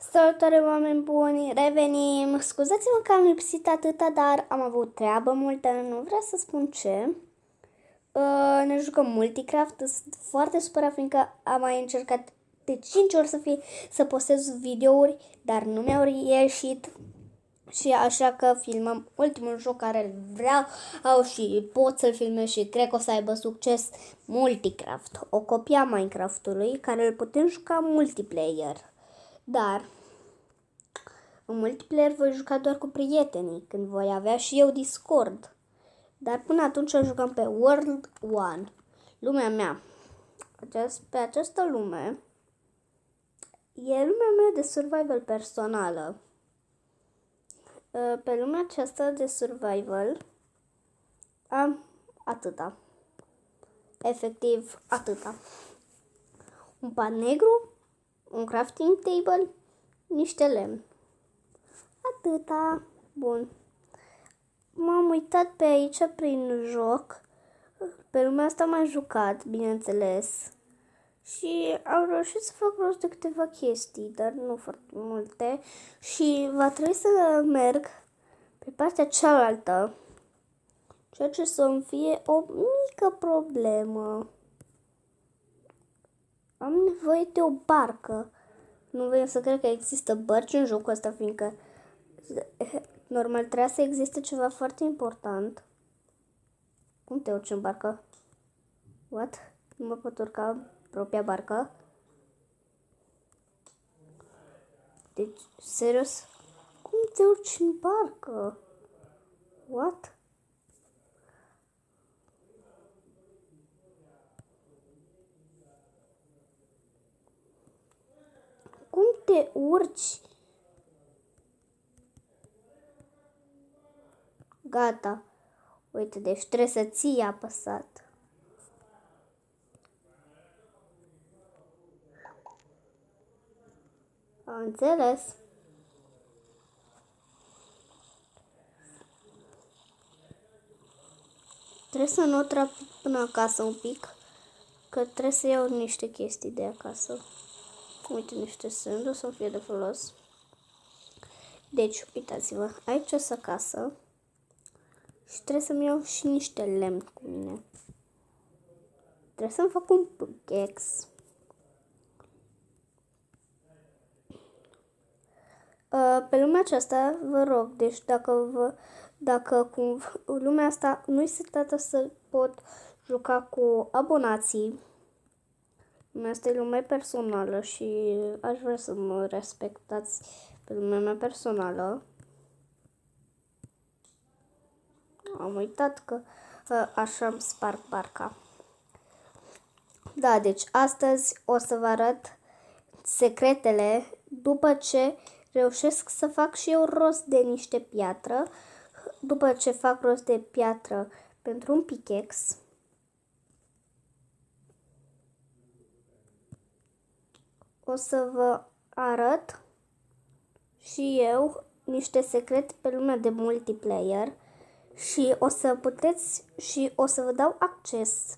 Salutare, oameni buni, revenim. Scuzați-mă că am lipsit atâta, dar am avut treabă multă, nu vreau să spun ce. Ne jucăm Multicraft, sunt foarte supărat fiindcă am mai încercat de 5 ori să postez videouri, dar nu mi-au ieșit. Și așa că filmăm ultimul joc care îl vreau și pot să-l filmez și cred că o să aibă succes, Multicraft, o copie a Minecraft-ului care îl putem juca multiplayer. Dar în multiplayer voi juca doar cu prietenii, când voi avea și eu Discord. Dar până atunci jucăm pe World 1, lumea mea. Pe această lume e lumea mea de survival personală. Pe lumea aceasta de survival am atâta. Efectiv atâta. Un pat negru, un crafting table, niște lemn. Atâta. Bun. M-am uitat pe aici prin joc. Pe lumea asta m-am jucat, bineînțeles. Și am reușit să fac rost de câteva chestii, dar nu foarte multe. Și va trebui să merg pe partea cealaltă. Ceea ce să-mi fie o mică problemă. Am nevoie de o barcă. Nu vreau să cred că există bărci în jocul ăsta, fiindcă normal trebuia să existe ceva foarte important. Cum te urci în barcă? What? Nu mă pot urca în propria barcă? Deci, serios? Cum te urci în barcă? What? Cum te urci? Gata. Uite, deci trebuie să ții apăsat. Am înțeles. Trebuie să nu trag până acasă un pic, că trebuie să iau niște chestii de acasă. Uite, niște sând, o să fie de folos. Deci, uitați-vă, aici sunt acasă și trebuie să-mi iau și niște lemn cu mine. Trebuie să-mi fac un pickaxe. Pe lumea aceasta, vă rog, deci dacă lumea asta nu-i setată să pot juca cu abonații, lumea asta e lumea personală și aș vrea să mă respectați pe lumea mea personală. Am uitat că așa îmi sparg barca. Da, deci astăzi o să vă arăt secretele după ce reușesc să fac și eu rost de niște piatră. După ce fac rost de piatră pentru un pickaxe, o să vă arăt și eu niște secrete pe lumea de multiplayer și o să puteți și o să vă dau acces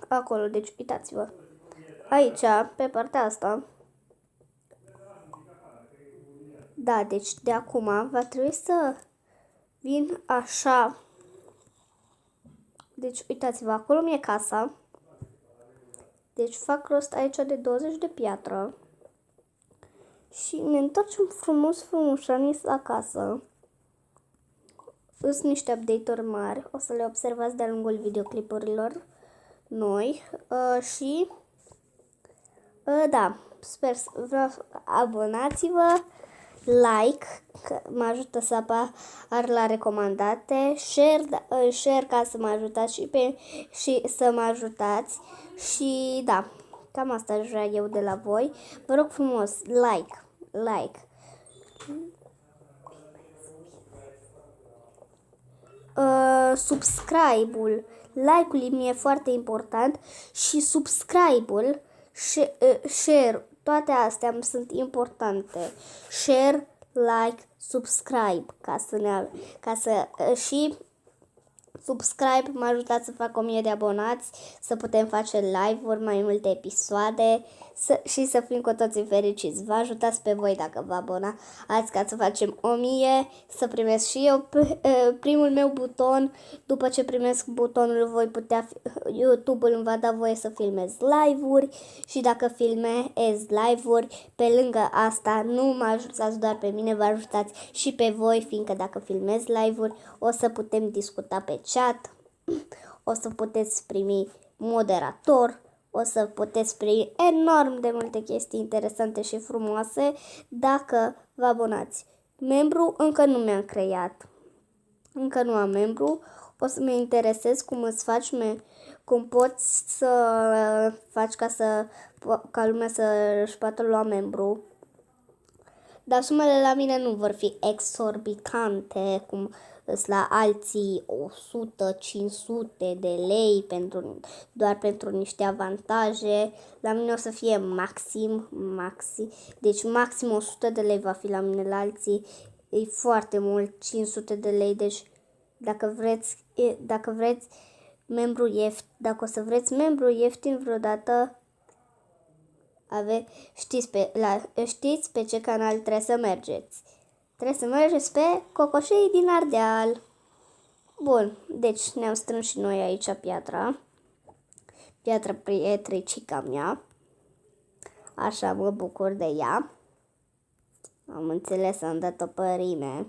acolo. Deci uitați-vă. Aici, pe partea asta. Da, deci de acum va trebui să vin așa. Deci uitați-vă, acolo mi-e casa. Deci fac rost aici de 20 de piatră. Și ne întoarcem frumușanis acasă. Sunt niște update-uri mari. O să le observați de-a lungul videoclipurilor noi. Și da, sper să vreau, abonați-vă, like, că mă ajută să apar la recomandate, share ca să mă ajutați și să mă ajutați. Și da, cam asta aș vrea eu de la voi. Vă rog frumos, like. Subscribe-ul, like-ul mi-e foarte important și subscribe-ul, share, toate astea îmi sunt importante. Share, like, subscribe, și subscribe, mă ajutați să fac 1000 de abonați, să putem face live-uri, mai multe episoade și să fim cu toții fericiți. Vă ajutați pe voi dacă vă abonați ca să facem 1000, să primesc și eu primul meu buton. După ce primesc butonul, voi putea, YouTube-ul îmi va da voie să filmez live-uri și dacă filmez live-uri, pe lângă asta nu mă ajutați doar pe mine, vă ajutați și pe voi, fiindcă dacă filmez live-uri, o să putem discuta pe chat, o să puteți primi moderator, o să puteți primi enorm de multe chestii interesante și frumoase dacă vă abonați. Membru încă nu mi-am creat. Încă nu am membru. O să mă interesez cum îți faci, cum poți să faci ca lumea să-și poată lua membru. Dar sumele la mine nu vor fi exorbitante, cum sunt la alții 100-500 de lei doar pentru niște avantaje. La mine o să fie maxim. Deci maxim 100 de lei va fi la mine, la alții e foarte mult, 500 de lei. Deci dacă vreți membru ieftin, dacă o să vreți membru ieftin vreodată, știți pe ce canal trebuie să mergeți. Trebuie să mergeți pe Cocoșei din Ardeal. Bun, deci ne-am strâns și noi aici piatra prietricica mea. Așa mă bucur de ea. Am înțeles, am dat o părime.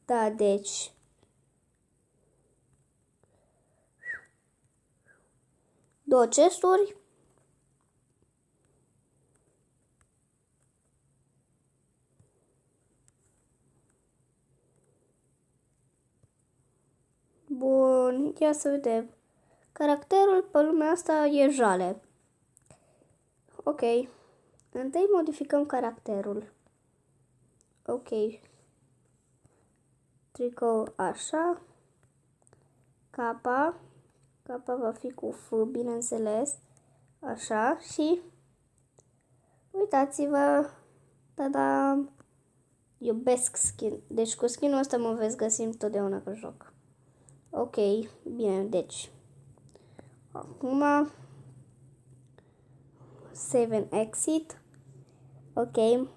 Da, deci 2 chesturi. Bun, ia să vedem. Caracterul pe lumea asta e jale. Ok. Întâi modificăm caracterul. Ok. Tricou așa. Capa va fi cu F, bineînțeles. Așa și uitați-vă. Tada! Iubesc skin. Deci cu skin-ul ăsta mă veți găsi întotdeauna că joc. Ok, bine, deci acum save and exit. Ok,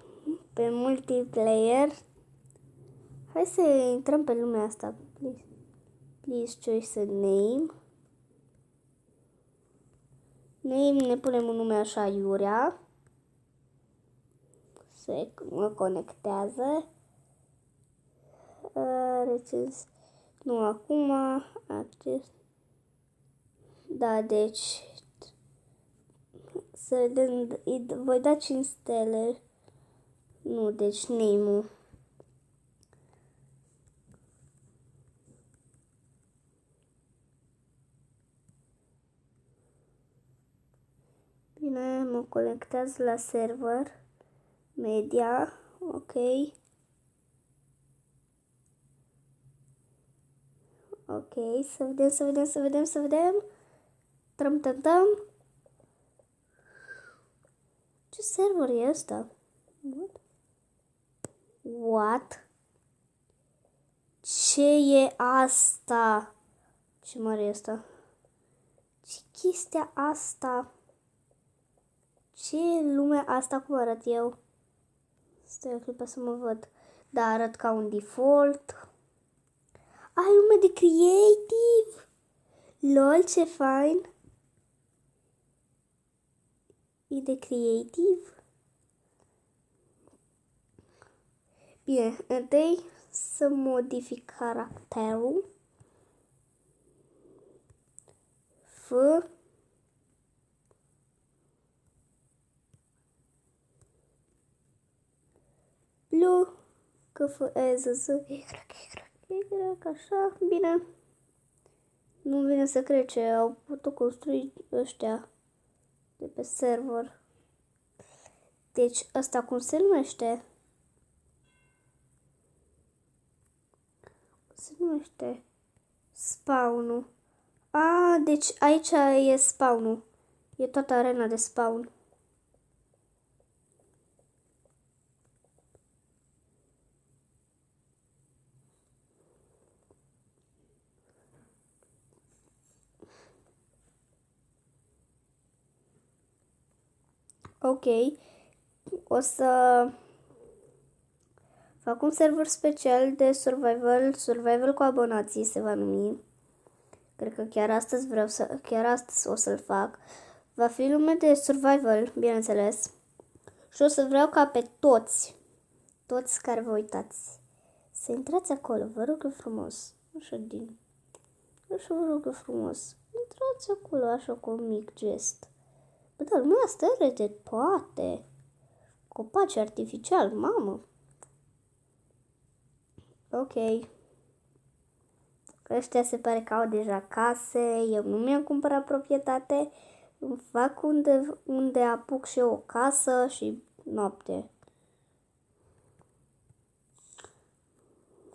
pe multiplayer. Hai să intrăm pe lumea asta. Please choose a name. Name, ne punem un nume așa, Iurea. Se mă conectează. Nu acum. Acces. Da, deci să vedem, voi da 5 stele. Nu, deci name-ul. Bine, mă conectează la server. Media, ok. Ok, să vedem. Trăm. Ce server e ăsta? What? Ce e asta? Ce mare e asta? Ce chestia asta? Ce e lumea asta? Cum arăt eu? Stai o clipă să mă văd. Da, arăt ca un default. Ai lume de creative! LOL, ce fain! E de creative? Bine, întâi să modific caracterul. F. Blue. Așa, bine. Nu vine să cred ce au putut construi ăștia de pe server. Deci, ăsta cum se numește? Se numește spawn-ul. Deci aici e spawn-ul. E toată arena de spawn. Ok, o să fac un server special de survival cu abonații se va numi. Cred că chiar astăzi o să-l fac. Va fi lume de survival, bineînțeles. Și o să vreau ca pe toți care vă uitați, să intrați acolo, vă rog eu frumos. Așa vă rog eu frumos. Intrați acolo, așa cu un mic gest. Bă, dar lumea asta are de toate. Copaci artificial, mamă. Ok. Ăștia se pare că au deja case, eu nu mi-am cumpărat proprietate, îmi fac unde apuc și eu o casă și noapte.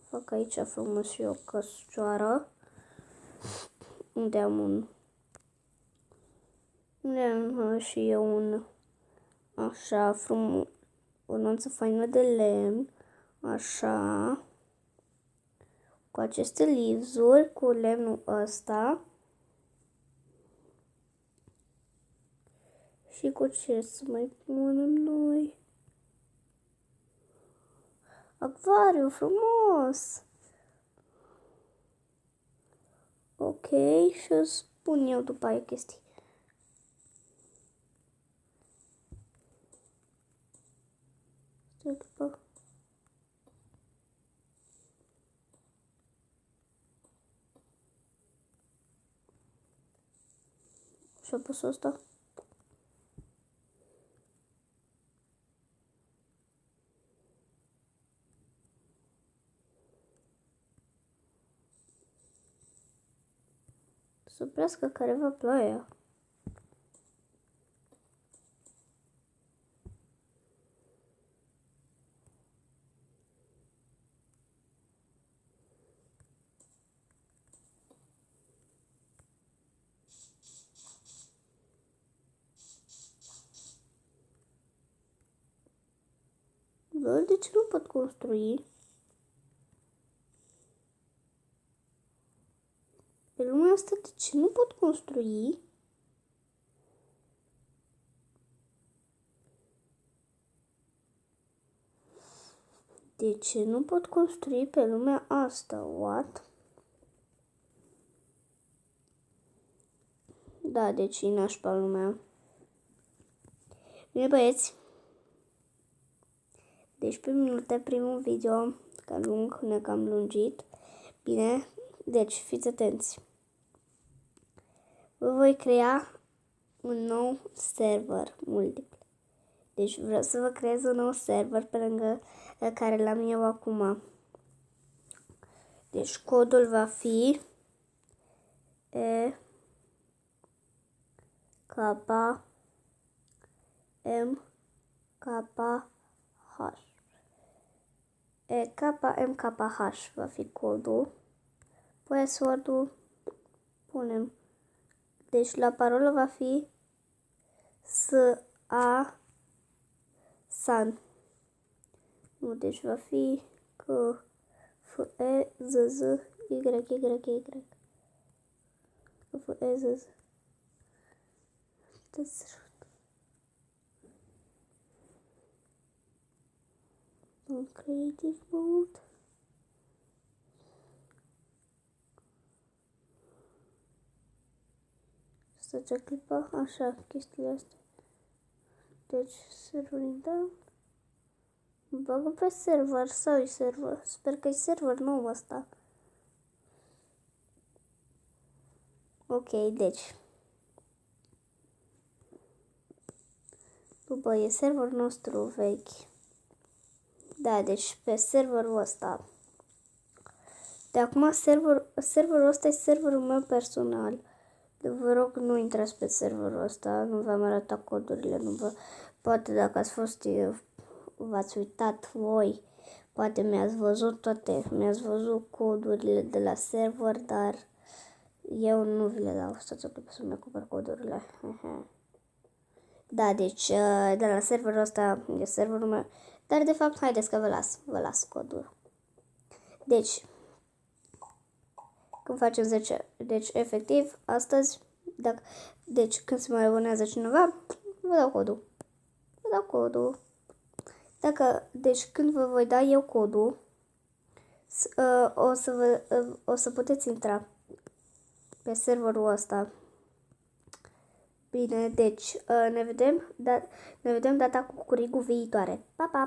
Fac aici frumos și o căscioară, unde am și eu așa frumos, o nuanță faină de lemn, așa, cu aceste livzuri, cu lemnul ăsta. Și cu ce să mai punem noi? Acvariu frumos! Ok, și o spun eu după aia chestii. După. Și apăs asta. Să oprească careva ploaia. Bă, de ce nu pot construi? Pe lumea asta de ce nu pot construi? De ce nu pot construi pe lumea asta? What? Da, deci e nașpa lumea. Bine, băieți. Deci pe minute primul video, cam lung, ne-cam lungit. Bine, deci fiți atenți. Vă voi crea un nou server multiplu. Deci vreau să vă creez un nou server pe lângă care l-am eu acum. Deci codul va fi E K M K H. E K M K H va fi codul. Password-ul punem. Deci la parolă va fi San. Nu, deci va fi F-E-Z-Z Y. F-E-Z-Z. În creative mode. Să ce clipă, așa, chestiile astea. Deci, serverul da. Bagă pe server sau e server? Sper că e server nou ăsta. Ok, deci. După e serverul nostru vechi. Da, deci pe serverul ăsta. De acum serverul ăsta e serverul meu personal. Vă rog, nu intrați pe serverul ăsta, nu v-am arătat codurile, nu vă... Poate dacă ați fost, v-ați uitat voi, poate mi-ați văzut codurile de la server, dar eu nu vi le dau. Stați o clipă să-mi acopăr codurile. Da, deci de la serverul ăsta e serverul meu, dar de fapt, haideți că vă las codul. Deci, când facem 10, deci efectiv, astăzi, deci când se mai abonează cineva, vă dau codul. vă dau codul. Deci când vă voi da eu codul, o să puteți intra pe serverul ăsta. Bine, deci ne vedem data cu curigul viitoare. Pa, pa!